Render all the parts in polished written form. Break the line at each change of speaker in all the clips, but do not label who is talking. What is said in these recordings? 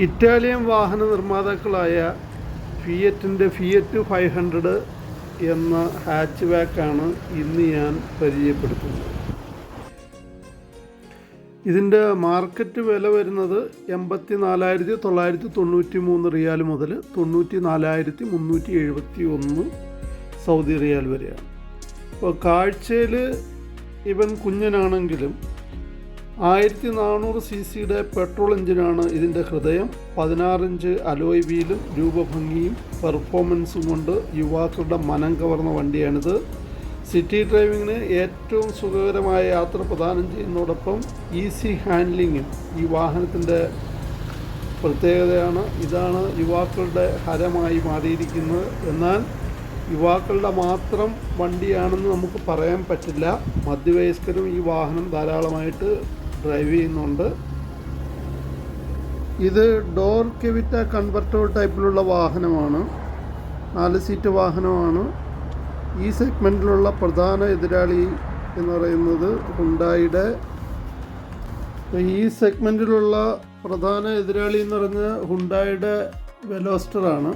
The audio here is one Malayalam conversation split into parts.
ഇറ്റാലിയൻ വാഹന നിർമ്മാതാക്കളായ ഫിയറ്റിൻ്റെ ഫിയറ്റ് 500 എന്ന ഹാച്ച് ബാക്കാണ് ഇന്ന് ഞാൻ പരിചയപ്പെടുത്തുന്നത്. ഇതിൻ്റെ മാർക്കറ്റ് വില വരുന്നത് 84,993 റിയാൽ മുതൽ 94,371 സൗദി റിയാൽ വരെയാണ്. അപ്പോൾ കാഴ്ചയിൽ ഇവൻ കുഞ്ഞനാണെങ്കിലും 1400 cc പെട്രോൾ എഞ്ചിനാണ് ഇതിൻ്റെ ഹൃദയം. 16 ഇഞ്ച് അലോയ് വീലും രൂപഭംഗിയും പെർഫോമൻസും കൊണ്ട് യുവാക്കളുടെ മനം കവർന്ന വണ്ടിയാണിത്. സിറ്റി ഡ്രൈവിങ്ങിന് ഏറ്റവും സുഖകരമായ യാത്ര പ്രദാനം ചെയ്യുന്നതോടൊപ്പം ഈസി ഹാൻഡ്ലിങ്ങും ഈ വാഹനത്തിൻ്റെ പ്രത്യേകതയാണ്. ഇതാണ് യുവാക്കളുടെ ഹരമായി മാറിയിരിക്കുന്നത്. എന്നാൽ യുവാക്കളുടെ മാത്രം വണ്ടിയാണെന്ന് നമുക്ക് പറയാൻ പറ്റില്ല. മധ്യവയസ്കരും ഈ വാഹനം ധാരാളമായിട്ട് ഡ്രൈവ് ചെയ്യുന്നുണ്ട്. ഇത് ഡോർ കെവിറ്റ കൺവെർട്ടർ ടൈപ്പിലുള്ള വാഹനമാണ്. 4 സീറ്റ് വാഹനമാണ്. ഈ സെഗ്മെൻറ്റിലുള്ള പ്രധാന എതിരാളി എന്ന് പറയുന്നത് ഹുണ്ടായിയുടെ ഹുണ്ടായിയുടെ വെലോസ്റ്ററാണ്.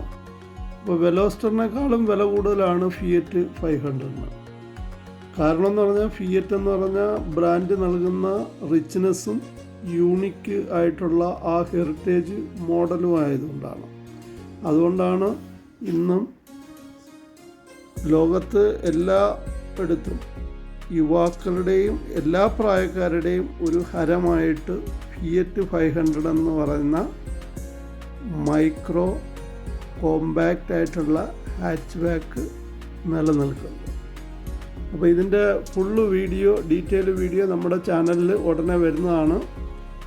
അപ്പോൾ വെലോസ്റ്ററിനേക്കാളും വില കൂടുതലാണ് ഫിയറ്റ് 500. കാരണം എന്ന് പറഞ്ഞാൽ ഫിയറ്റ് എന്ന് പറഞ്ഞാൽ ബ്രാൻഡ് നൽകുന്ന റിച്ച്നെസ്സും യൂണിക്ക് ആയിട്ടുള്ള ആ ഹെറിറ്റേജ് മോഡലും ആയതുകൊണ്ടാണ്. അതുകൊണ്ടാണ് ഇന്നും ലോകത്ത് എല്ലായിടത്തും യുവാക്കളുടെയും എല്ലാ പ്രായക്കാരുടെയും ഒരു ഹരമായിട്ട് ഫിയറ്റ് 500 എന്ന് പറയുന്ന മൈക്രോ കോമ്പാക്റ്റ് ആയിട്ടുള്ള ഹാച്ച് ബാക്ക് നിലനിൽക്കുന്നത്. അപ്പോൾ ഇതിൻ്റെ ഫുള്ള് ഡീറ്റെയിൽ വീഡിയോ നമ്മുടെ ചാനലിൽ ഉടനെ വരുന്നതാണ്.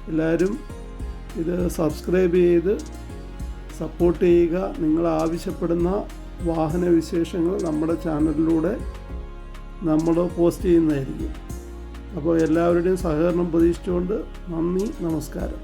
എല്ലാവരും ഇത് സബ്സ്ക്രൈബ് ചെയ്ത് സപ്പോർട്ട് ചെയ്യുക. നിങ്ങൾ ആവശ്യപ്പെടുന്ന വാഹന വിശേഷങ്ങൾ നമ്മുടെ ചാനലിലൂടെ നമ്മൾ പോസ്റ്റ് ചെയ്യുന്നതായിരിക്കും. അപ്പോൾ എല്ലാവരുടെയും സഹകരണം പ്രതീക്ഷിച്ചുകൊണ്ട് നന്ദി, നമസ്കാരം.